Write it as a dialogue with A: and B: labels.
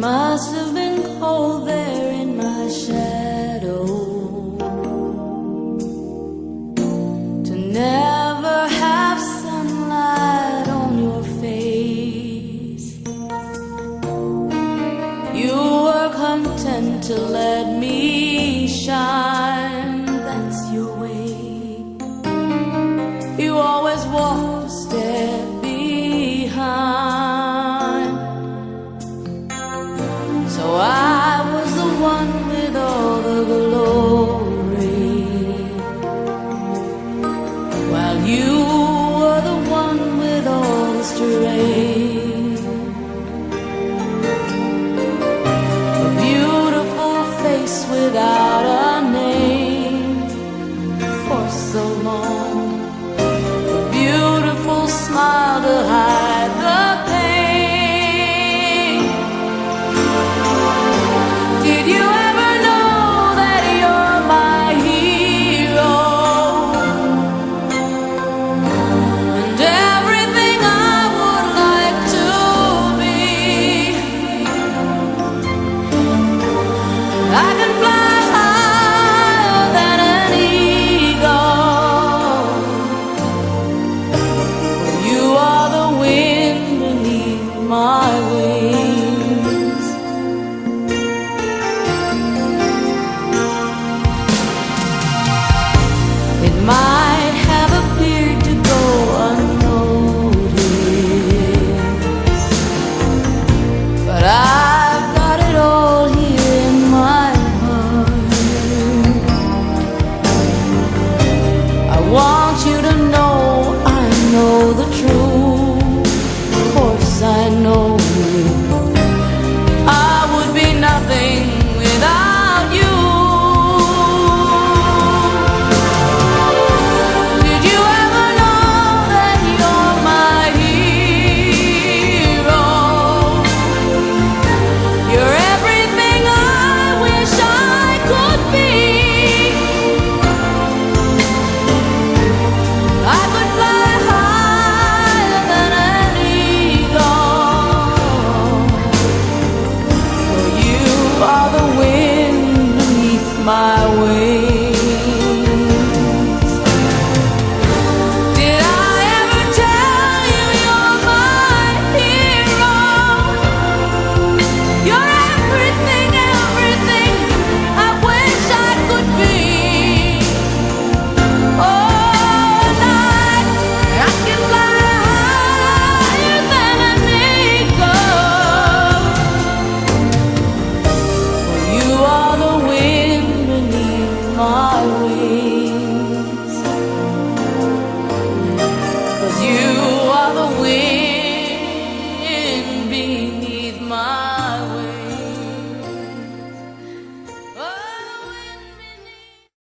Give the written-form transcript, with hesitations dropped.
A: must have been cold there in my shadow, to never have sunlight on your face. You were content to let me shine, that's your way. You always walked a step behind. So I was the one with all the glory, while you were the one with all the strength. A beautiful face without a name for so long, a beautiful smile to hide the pain. Did you ever know that you're my hero, and everything I would like to be? I can fly higher than an eagle. You are the wind beneath my wings.